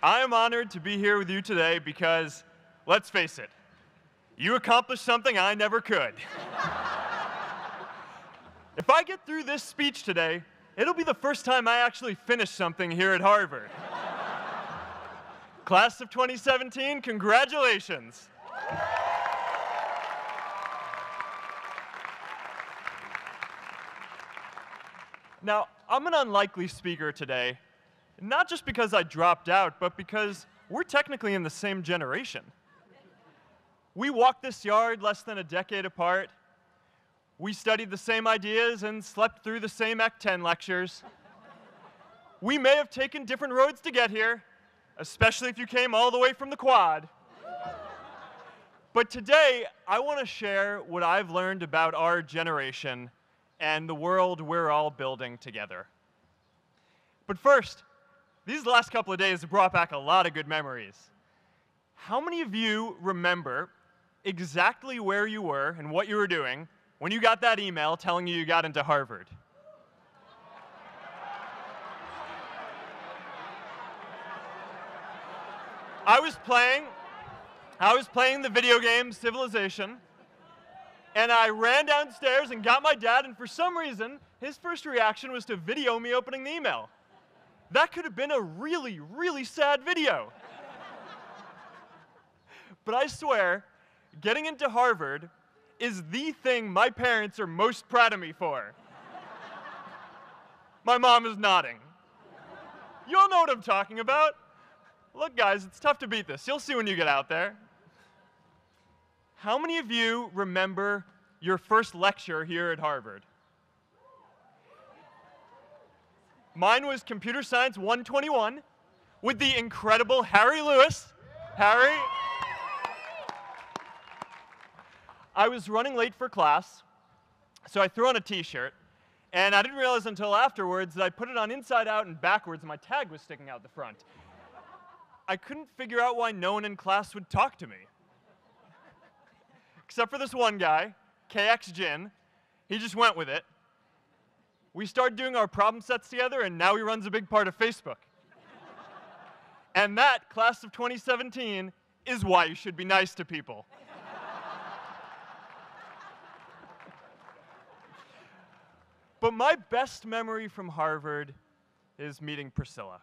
I am honored to be here with you today because, let's face it, you accomplished something I never could. If I get through this speech today, it'll be the first time I actually finish something here at Harvard. Class of 2017, congratulations. Now, I'm an unlikely speaker today, not just because I dropped out, but because we're technically in the same generation. We walked this yard less than a decade apart. We studied the same ideas and slept through the same Act 10 lectures. We may have taken different roads to get here, especially if you came all the way from the quad. But today, I want to share what I've learned about our generation and the world we're all building together. But first, these last couple of days have brought back a lot of good memories. How many of you remember exactly where you were and what you were doing when you got that email telling you got into Harvard? I was playing the video game Civilization, and I ran downstairs and got my dad, and for some reason, his first reaction was to video me opening the email. That could have been a really, really sad video. But I swear, getting into Harvard is the thing my parents are most proud of me for. My mom is nodding. You all know what I'm talking about. Look, guys, it's tough to beat this. You'll see when you get out there. How many of you remember your first lecture here at Harvard? Mine was Computer Science 121 with the incredible Harry Lewis. Harry. I was running late for class, so I threw on a t-shirt, and I didn't realize until afterwards that I put it on inside out and backwards, and my tag was sticking out the front. I couldn't figure out why no one in class would talk to me. Except for this one guy, KX Jin. He just went with it. We started doing our problem sets together, and now he runs a big part of Facebook. And that, class of 2017, is why you should be nice to people. But my best memory from Harvard is meeting Priscilla.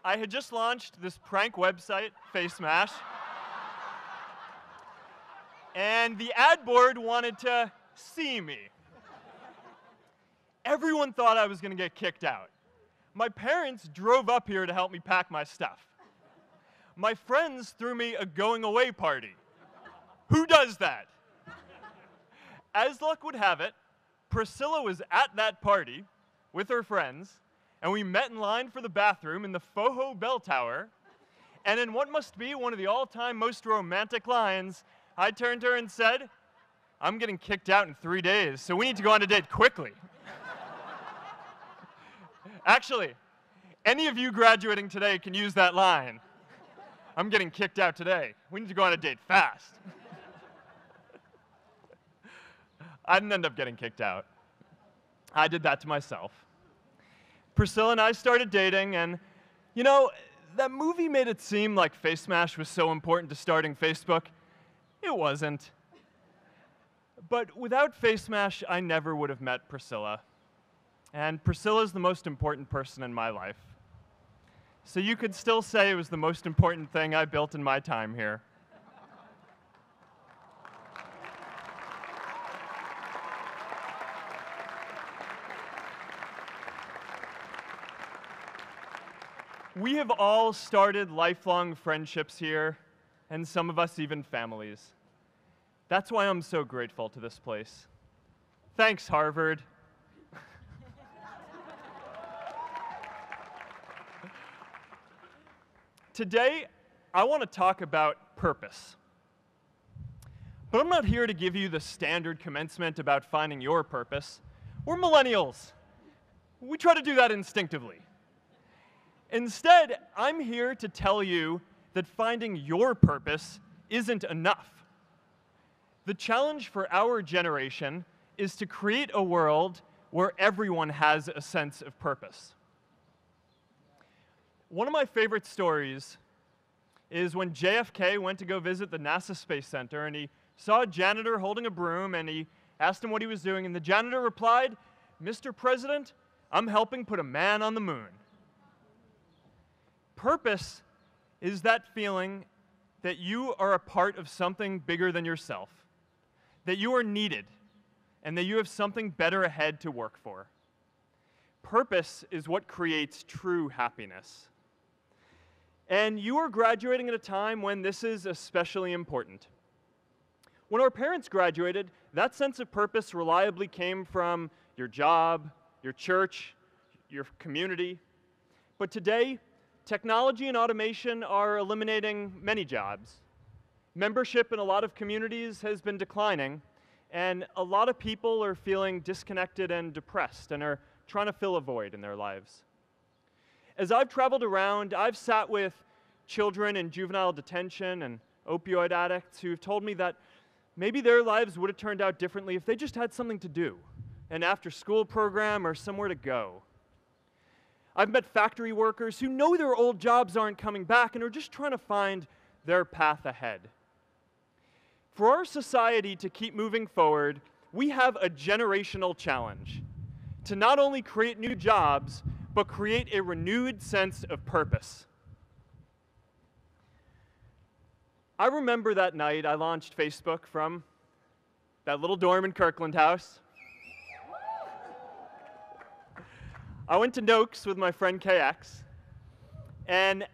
I had just launched this prank website, Face Mash, and the ad board wanted to see me. Everyone thought I was going to get kicked out. My parents drove up here to help me pack my stuff. My friends threw me a going-away party. Who does that? As luck would have it, Priscilla was at that party with her friends, and we met in line for the bathroom in the Foho Bell Tower, and in what must be one of the all-time most romantic lines, I turned to her and said, "I'm getting kicked out in 3 days, so we need to go on a date quickly." Actually, any of you graduating today can use that line. "I'm getting kicked out today. We need to go on a date fast." I didn't end up getting kicked out. I did that to myself. Priscilla and I started dating, and, you know, that movie made it seem like Face Mash was so important to starting Facebook. It wasn't. But without Face Mash, I never would have met Priscilla. And Priscilla's the most important person in my life. So you could still say it was the most important thing I built in my time here. We have all started lifelong friendships here, and some of us even families. That's why I'm so grateful to this place. Thanks, Harvard. Today, I want to talk about purpose. But I'm not here to give you the standard commencement about finding your purpose. We're millennials. We try to do that instinctively. Instead, I'm here to tell you that finding your purpose isn't enough. The challenge for our generation is to create a world where everyone has a sense of purpose. One of my favorite stories is when JFK went to go visit the NASA Space Center, and he saw a janitor holding a broom, and he asked him what he was doing, and the janitor replied, "Mr. President, I'm helping put a man on the moon." Purpose is that feeling that you are a part of something bigger than yourself, that you are needed, and that you have something better ahead to work for. Purpose is what creates true happiness. And you are graduating at a time when this is especially important. When our parents graduated, that sense of purpose reliably came from your job, your church, your community. But today, technology and automation are eliminating many jobs. Membership in a lot of communities has been declining, and a lot of people are feeling disconnected and depressed and are trying to fill a void in their lives. As I've traveled around, I've sat with children in juvenile detention and opioid addicts who've told me that maybe their lives would have turned out differently if they just had something to do, an after-school program or somewhere to go. I've met factory workers who know their old jobs aren't coming back and are just trying to find their path ahead. For our society to keep moving forward, we have a generational challenge to not only create new jobs, but create a renewed sense of purpose. I remember that night I launched Facebook from that little dorm in Kirkland House. I went to Noakes with my friend KX, and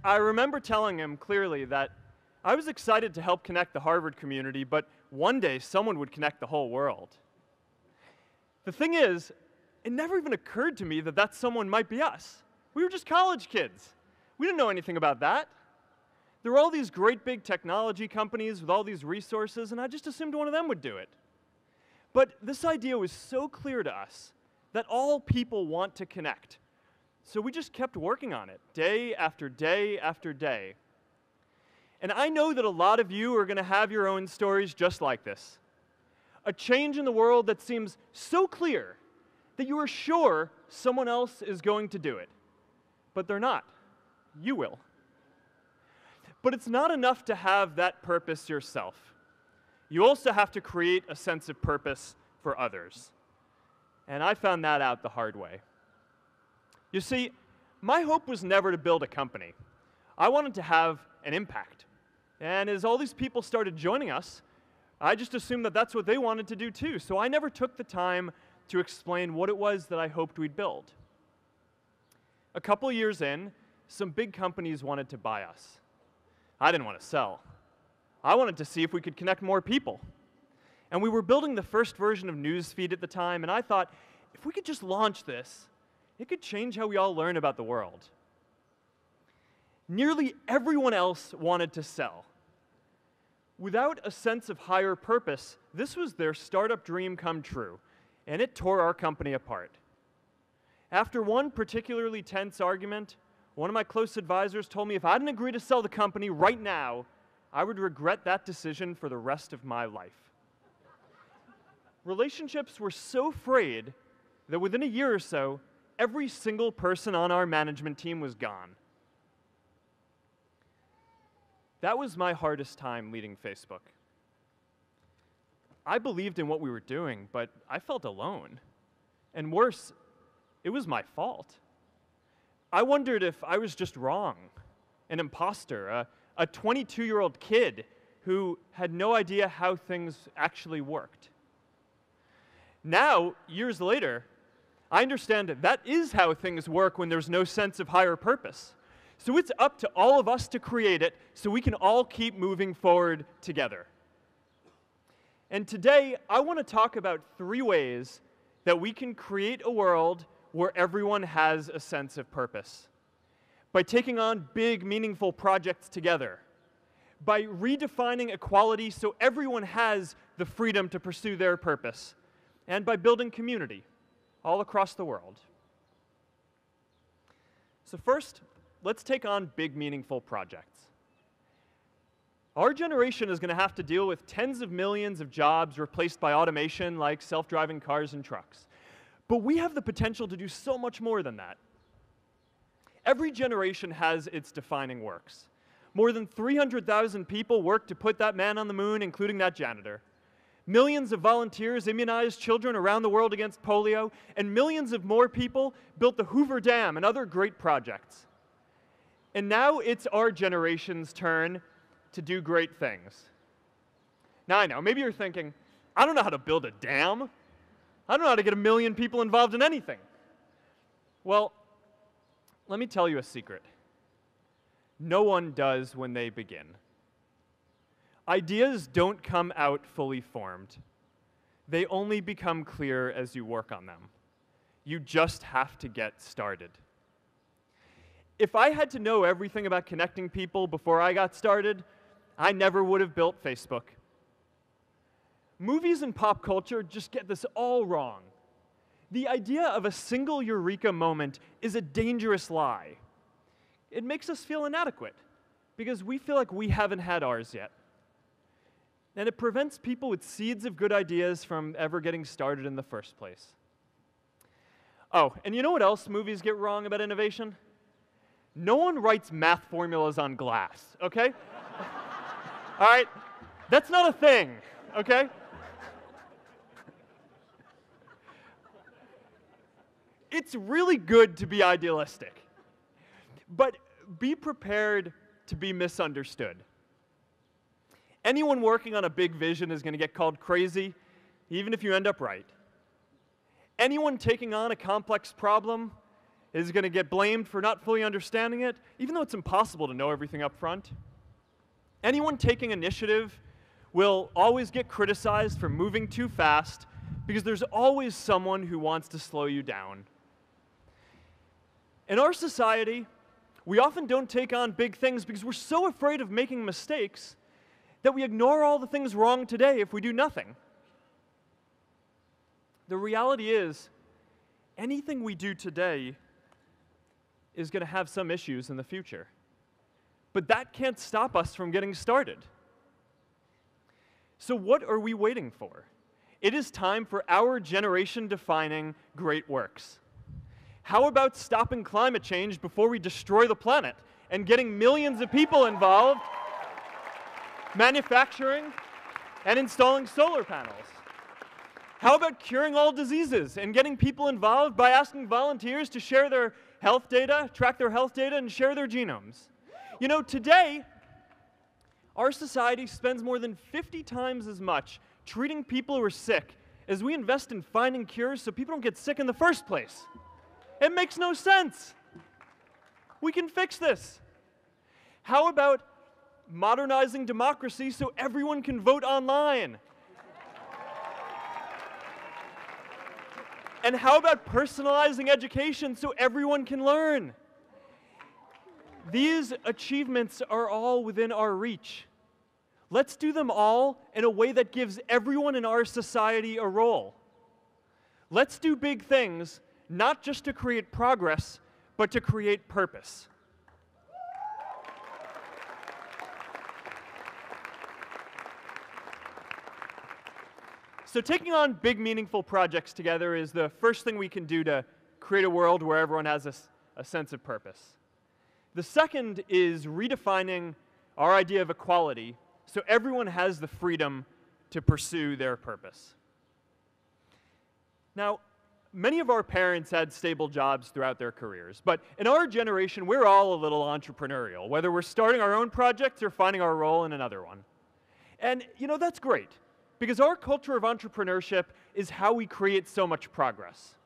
I remember telling him clearly that I was excited to help connect the Harvard community, but one day someone would connect the whole world. The thing is, it never even occurred to me that that someone might be us. We were just college kids. We didn't know anything about that. There were all these great big technology companies with all these resources, and I just assumed one of them would do it. But this idea was so clear to us that all people want to connect. So we just kept working on it, day after day after day. And I know that a lot of you are going to have your own stories just like this. A change in the world that seems so clear that you are sure someone else is going to do it. But they're not. You will. But it's not enough to have that purpose yourself. You also have to create a sense of purpose for others. And I found that out the hard way. You see, my hope was never to build a company. I wanted to have an impact. And as all these people started joining us, I just assumed that that's what they wanted to do too. So I never took the time to explain what it was that I hoped we'd build. A couple years in, some big companies wanted to buy us. I didn't want to sell. I wanted to see if we could connect more people. And we were building the first version of Newsfeed at the time, and I thought, if we could just launch this, it could change how we all learn about the world. Nearly everyone else wanted to sell. Without a sense of higher purpose, this was their startup dream come true, and it tore our company apart. After one particularly tense argument, one of my close advisors told me if I didn't agree to sell the company right now, I would regret that decision for the rest of my life. Relationships were so frayed that within a year or so, every single person on our management team was gone. That was my hardest time leading Facebook. I believed in what we were doing, but I felt alone. And worse, it was my fault. I wondered if I was just wrong, an imposter, a 22-year-old kid who had no idea how things actually worked. Now, years later, I understand that is how things work when there's no sense of higher purpose. So it's up to all of us to create it so we can all keep moving forward together. And today, I want to talk about 3 ways that we can create a world where everyone has a sense of purpose. By taking on big, meaningful projects together. By redefining equality so everyone has the freedom to pursue their purpose. And by building community all across the world. So first, let's take on big, meaningful projects. Our generation is going to have to deal with tens of millions of jobs replaced by automation like self-driving cars and trucks. But we have the potential to do so much more than that. Every generation has its defining works. More than 300,000 people worked to put that man on the moon, including that janitor. Millions of volunteers immunized children around the world against polio, and millions of more people built the Hoover Dam and other great projects. And now it's our generation's turn to do great things. Now I know, maybe you're thinking, I don't know how to build a dam. I don't know how to get 1 million people involved in anything. Well, let me tell you a secret. No one does when they begin. Ideas don't come out fully formed. They only become clear as you work on them. You just have to get started. If I had to know everything about connecting people before I got started, I never would have built Facebook. Movies and pop culture just get this all wrong. The idea of a single eureka moment is a dangerous lie. It makes us feel inadequate because we feel like we haven't had ours yet. And it prevents people with seeds of good ideas from ever getting started in the first place. Oh, and you know what else movies get wrong about innovation? No one writes math formulas on glass, okay? All right? That's not a thing, okay? It's really good to be idealistic, but be prepared to be misunderstood. Anyone working on a big vision is going to get called crazy, even if you end up right. Anyone taking on a complex problem is going to get blamed for not fully understanding it, even though it's impossible to know everything up front. Anyone taking initiative will always get criticized for moving too fast because there's always someone who wants to slow you down. In our society, we often don't take on big things because we're so afraid of making mistakes that we ignore all the things wrong today if we do nothing. The reality is, anything we do today is going to have some issues in the future. But that can't stop us from getting started. So what are we waiting for? It is time for our generation-defining great works. How about stopping climate change before we destroy the planet and getting millions of people involved manufacturing and installing solar panels? How about curing all diseases and getting people involved by asking volunteers to share their health data, track their health data, and share their genomes? You know, today, our society spends more than 50 times as much treating people who are sick as we invest in finding cures so people don't get sick in the first place. It makes no sense. We can fix this. How about modernizing democracy so everyone can vote online? And how about personalizing education so everyone can learn? These achievements are all within our reach. Let's do them all in a way that gives everyone in our society a role. Let's do big things, not just to create progress, but to create purpose. So taking on big, meaningful projects together is the first thing we can do to create a world where everyone has a sense of purpose. The second is redefining our idea of equality so everyone has the freedom to pursue their purpose. Now, many of our parents had stable jobs throughout their careers, but in our generation, we're all a little entrepreneurial, whether we're starting our own projects or finding our role in another one. And, you know, that's great, because our culture of entrepreneurship is how we create so much progress.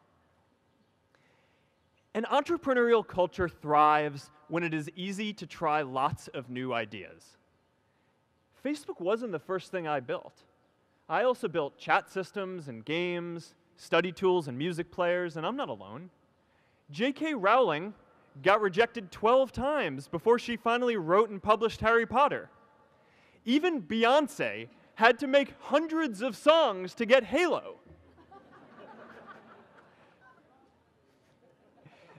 An entrepreneurial culture thrives when it is easy to try lots of new ideas. Facebook wasn't the first thing I built. I also built chat systems and games, study tools and music players, and I'm not alone. J.K. Rowling got rejected 12 times before she finally wrote and published Harry Potter. Even Beyoncé had to make hundreds of songs to get Halo.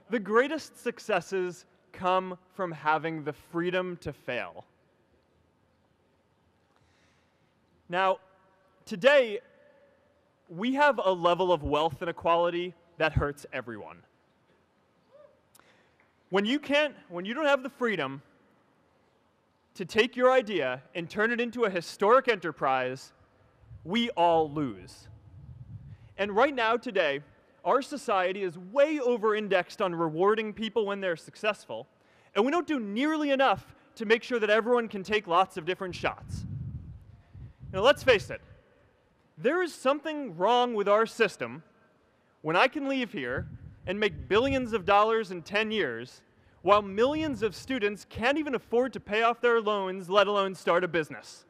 The greatest successes come from having the freedom to fail. Now, today, we have a level of wealth inequality that hurts everyone. When you don't have the freedom to take your idea and turn it into a historic enterprise, we all lose. And right now, today, our society is way over-indexed on rewarding people when they're successful, and we don't do nearly enough to make sure that everyone can take lots of different shots. Now, let's face it, there is something wrong with our system when I can leave here and make billions of dollars in 10 years, while millions of students can't even afford to pay off their loans, let alone start a business.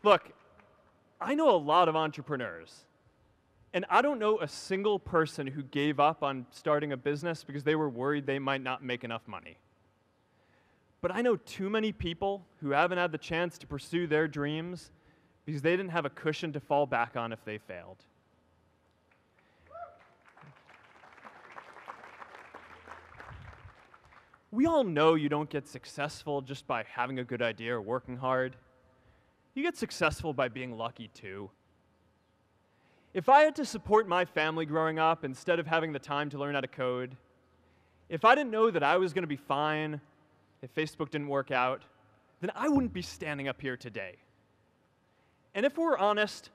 Look, I know a lot of entrepreneurs, and I don't know a single person who gave up on starting a business because they were worried they might not make enough money. But I know too many people who haven't had the chance to pursue their dreams because they didn't have a cushion to fall back on if they failed. We all know you don't get successful just by having a good idea or working hard. You get successful by being lucky too. If I had to support my family growing up instead of having the time to learn how to code, if I didn't know that I was going to be fine if Facebook didn't work out, then I wouldn't be standing up here today. And if we're honest,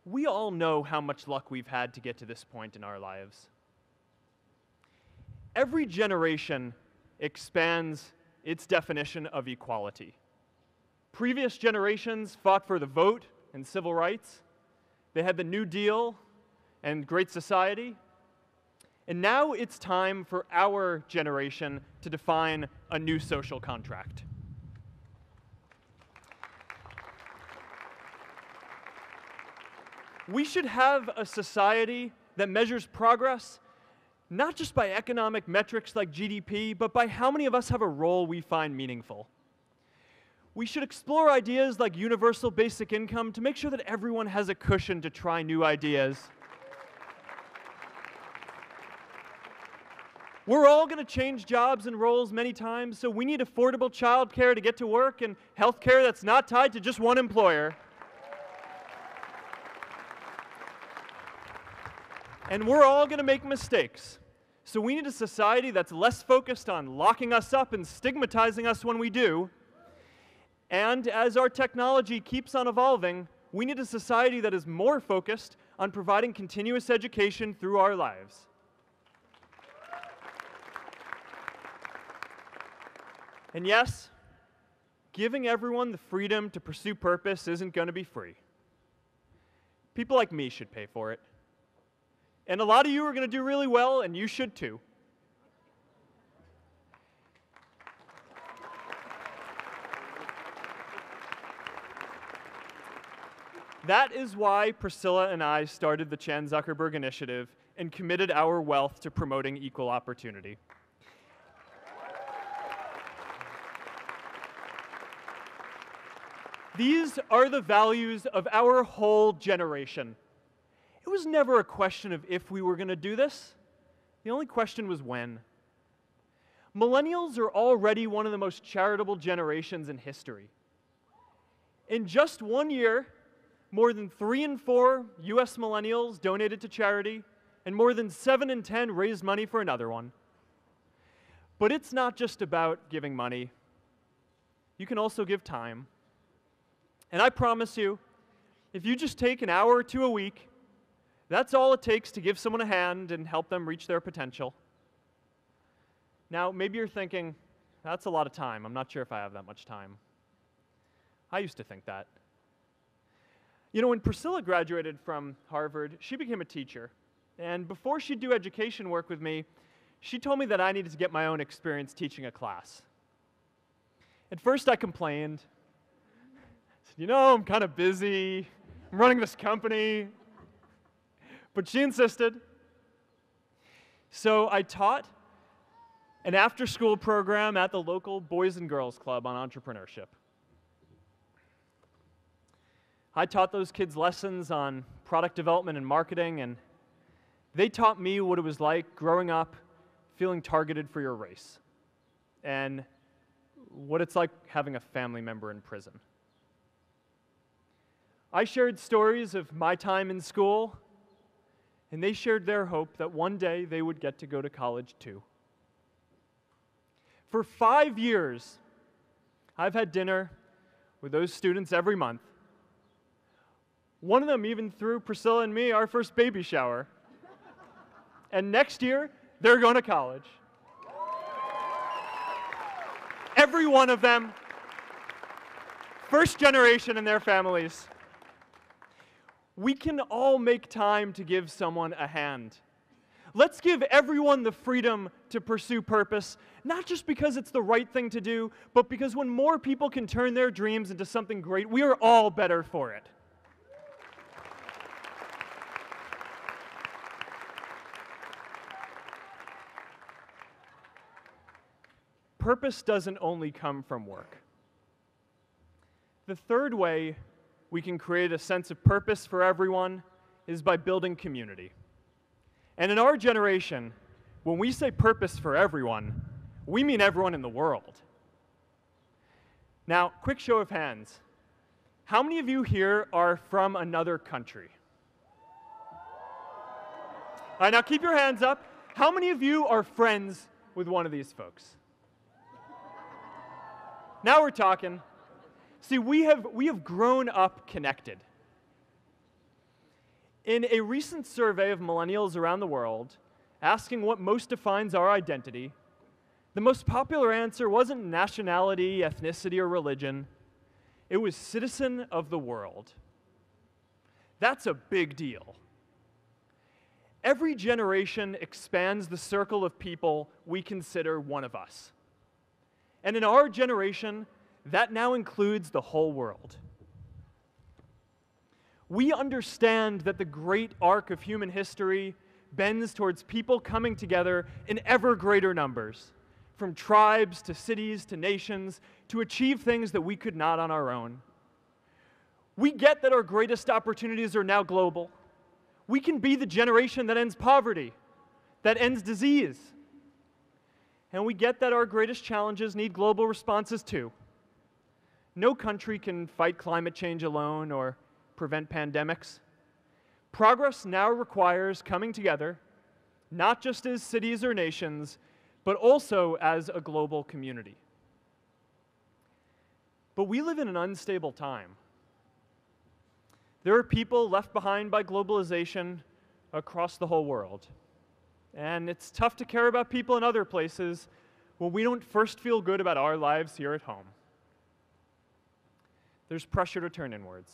we all know how much luck we've had to get to this point in our lives. Every generation expands its definition of equality. Previous generations fought for the vote and civil rights. They had the New Deal and Great Society. And now it's time for our generation to define a new social contract. We should have a society that measures progress not just by economic metrics like GDP, but by how many of us have a role we find meaningful. We should explore ideas like universal basic income to make sure that everyone has a cushion to try new ideas. We're all going to change jobs and roles many times, so we need affordable childcare to get to work and healthcare that's not tied to just one employer. And we're all going to make mistakes. So we need a society that's less focused on locking us up and stigmatizing us when we do. And as our technology keeps on evolving, we need a society that is more focused on providing continuous education through our lives. And yes, giving everyone the freedom to pursue purpose isn't going to be free. People like me should pay for it. And a lot of you are going to do really well, and you should too. That is why Priscilla and I started the Chan Zuckerberg Initiative and committed our wealth to promoting equal opportunity. These are the values of our whole generation. It was never a question of if we were going to do this. The only question was when. Millennials are already one of the most charitable generations in history. In just 1 year, more than 3 in 4 US millennials donated to charity, and more than 7 in 10 raised money for another one. But it's not just about giving money. You can also give time. And I promise you, if you just take an hour or two a week, that's all it takes to give someone a hand and help them reach their potential. Now, maybe you're thinking, that's a lot of time. I'm not sure if I have that much time. I used to think that. You know, when Priscilla graduated from Harvard, she became a teacher. And before she'd do education work with me, she told me that I needed to get my own experience teaching a class. At first, I complained. I said, you know, I'm kind of busy. I'm running this company. But she insisted. So I taught an after-school program at the local Boys and Girls Club on entrepreneurship. I taught those kids lessons on product development and marketing, and they taught me what it was like growing up feeling targeted for your race, and what it's like having a family member in prison. I shared stories of my time in school, and they shared their hope that one day they would get to go to college too. For 5 years, I've had dinner with those students every month. One of them even threw Priscilla and me our first baby shower. And next year, they're going to college. Every one of them, first generation in their families. We can all make time to give someone a hand. Let's give everyone the freedom to pursue purpose, not just because it's the right thing to do, but because when more people can turn their dreams into something great, we are all better for it. Purpose doesn't only come from work. The third way we can create a sense of purpose for everyone is by building community. And in our generation, when we say purpose for everyone, we mean everyone in the world. Now, quick show of hands. How many of you here are from another country? All right, now keep your hands up. How many of you are friends with one of these folks? Now we're talking. See, we have grown up connected. In a recent survey of millennials around the world, asking what most defines our identity, the most popular answer wasn't nationality, ethnicity, or religion. It was citizen of the world. That's a big deal. Every generation expands the circle of people we consider one of us. And in our generation, that now includes the whole world. We understand that the great arc of human history bends towards people coming together in ever greater numbers, from tribes to cities to nations, to achieve things that we could not on our own. We get that our greatest opportunities are now global. We can be the generation that ends poverty, that ends disease. And we get that our greatest challenges need global responses too. No country can fight climate change alone or prevent pandemics. Progress now requires coming together, not just as cities or nations, but also as a global community. But we live in an unstable time. There are people left behind by globalization across the whole world. And it's tough to care about people in other places when we don't first feel good about our lives here at home. There's pressure to turn inwards.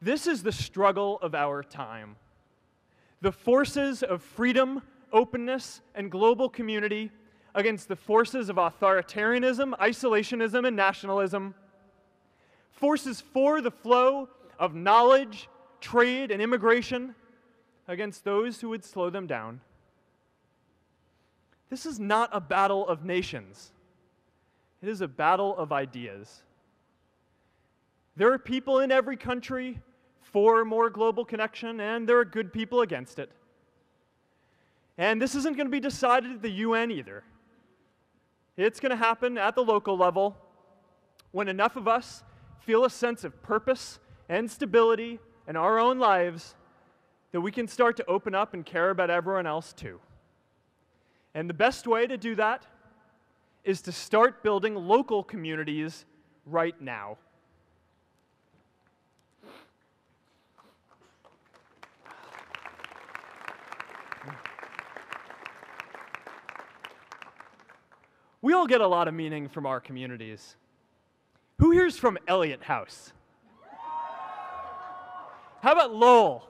This is the struggle of our time. The forces of freedom, openness, and global community against the forces of authoritarianism, isolationism, and nationalism. Forces for the flow of knowledge, trade, and immigration against those who would slow them down. This is not a battle of nations. It is a battle of ideas. There are people in every country for more global connection, and there are good people against it. And this isn't going to be decided at the UN either. It's going to happen at the local level when enough of us feel a sense of purpose and stability in our own lives that we can start to open up and care about everyone else too. And the best way to do that is to start building local communities right now. We all get a lot of meaning from our communities. Who here's from Elliott House? How about Lowell?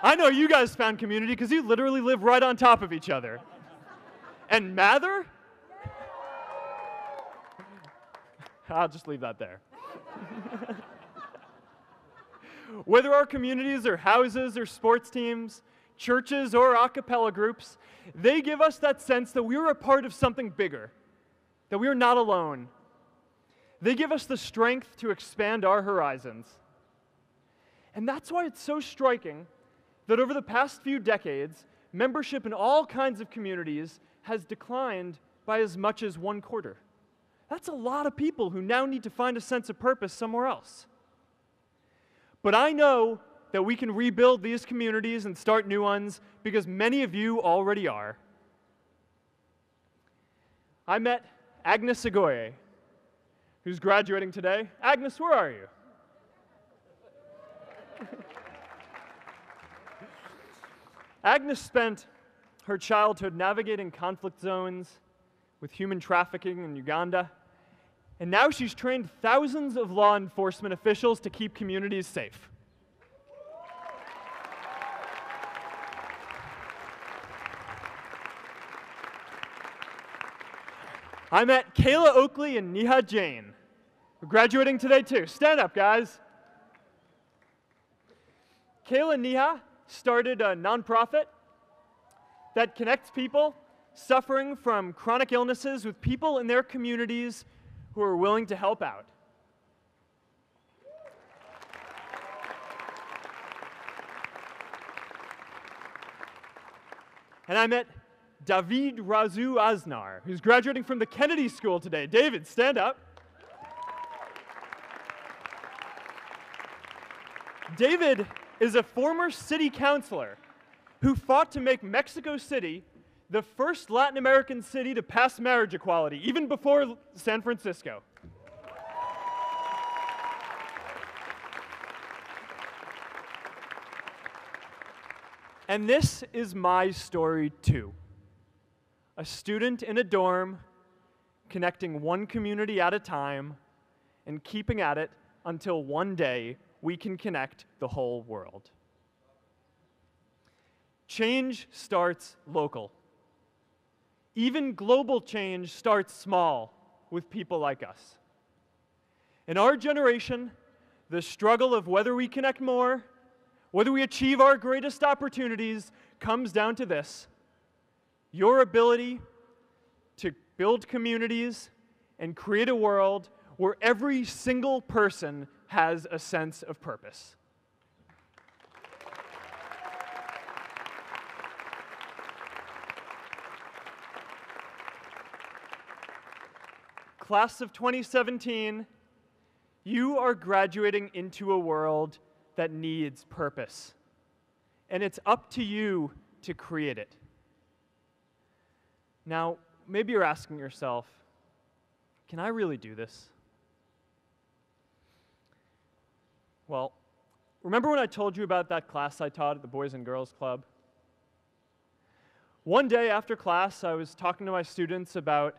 I know you guys found community because you literally live right on top of each other. And Mather? I'll just leave that there. Whether our communities are houses or sports teams, churches or a cappella groups, they give us that sense that we are a part of something bigger, that we are not alone. They give us the strength to expand our horizons. And that's why it's so striking that over the past few decades, membership in all kinds of communities has declined by as much as 1/4. That's a lot of people who now need to find a sense of purpose somewhere else. But I know that we can rebuild these communities and start new ones because many of you already are. I met Agnes Agoye, who's graduating today. Agnes, where are you? Agnes spent her childhood navigating conflict zones with human trafficking in Uganda, and now she's trained thousands of law enforcement officials to keep communities safe. I met Kayla Oakley and Neha Jain. We're graduating today too. Stand up, guys. Kayla and Neha started a nonprofit that connects people suffering from chronic illnesses with people in their communities who are willing to help out. And I met David Razu Aznar, who's graduating from the Kennedy School today. David, stand up. David is a former city councilor who fought to make Mexico City the first Latin American city to pass marriage equality, even before San Francisco. And this is my story too. A student in a dorm, connecting one community at a time and keeping at it until one day we can connect the whole world. Change starts local. Even global change starts small with people like us. In our generation, the struggle of whether we connect more, whether we achieve our greatest opportunities, comes down to this: your ability to build communities and create a world where every single person has a sense of purpose. Class of 2017, you are graduating into a world that needs purpose, and it's up to you to create it. Now, maybe you're asking yourself, can I really do this? Well, remember when I told you about that class I taught at the Boys and Girls Club? One day after class, I was talking to my students about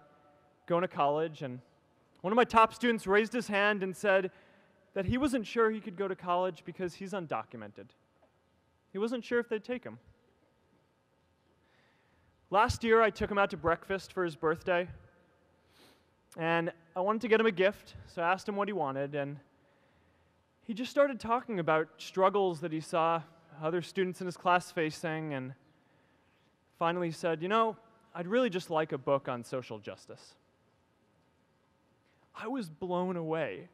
going to college, and one of my top students raised his hand and said that he wasn't sure he could go to college because he's undocumented. He wasn't sure if they'd take him. Last year, I took him out to breakfast for his birthday, and I wanted to get him a gift, so I asked him what he wanted, and he just started talking about struggles that he saw other students in his class facing, and finally said, I'd really just like a book on social justice. I was blown away.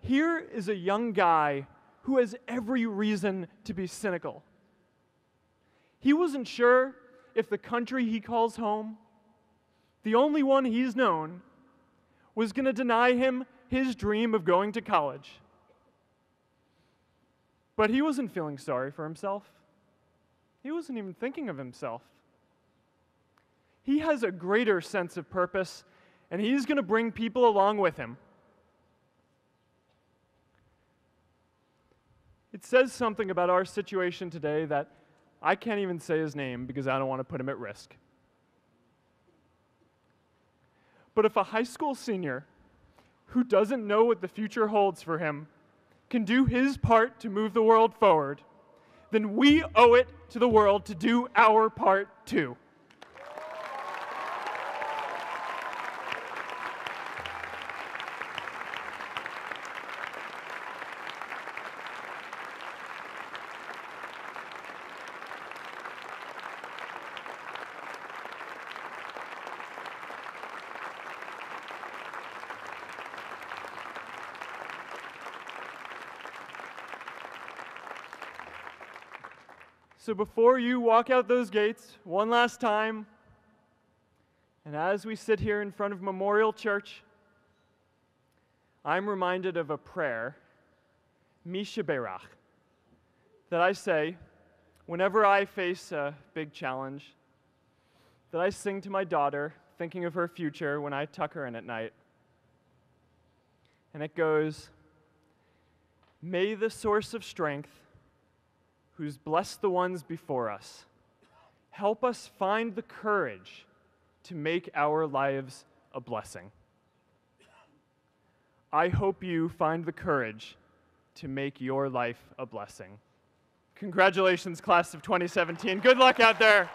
Here is a young guy who has every reason to be cynical. He wasn't sure if the country he calls home, the only one he's known, was going to deny him his dream of going to college. But he wasn't feeling sorry for himself. He wasn't even thinking of himself. He has a greater sense of purpose, and he's going to bring people along with him. It says something about our situation today that I can't even say his name because I don't want to put him at risk. But if a high school senior who doesn't know what the future holds for him can do his part to move the world forward, then we owe it to the world to do our part too. So before you walk out those gates one last time And as we sit here in front of Memorial Church, I'm reminded of a prayer, Mishaberach, that I say whenever I face a big challenge, that I sing to my daughter, thinking of her future when I tuck her in at night. And it goes, "May the source of strength, who's blessed the ones before us, help us find the courage to make our lives a blessing." I hope you find the courage to make your life a blessing. Congratulations, class of 2017. Good luck out there.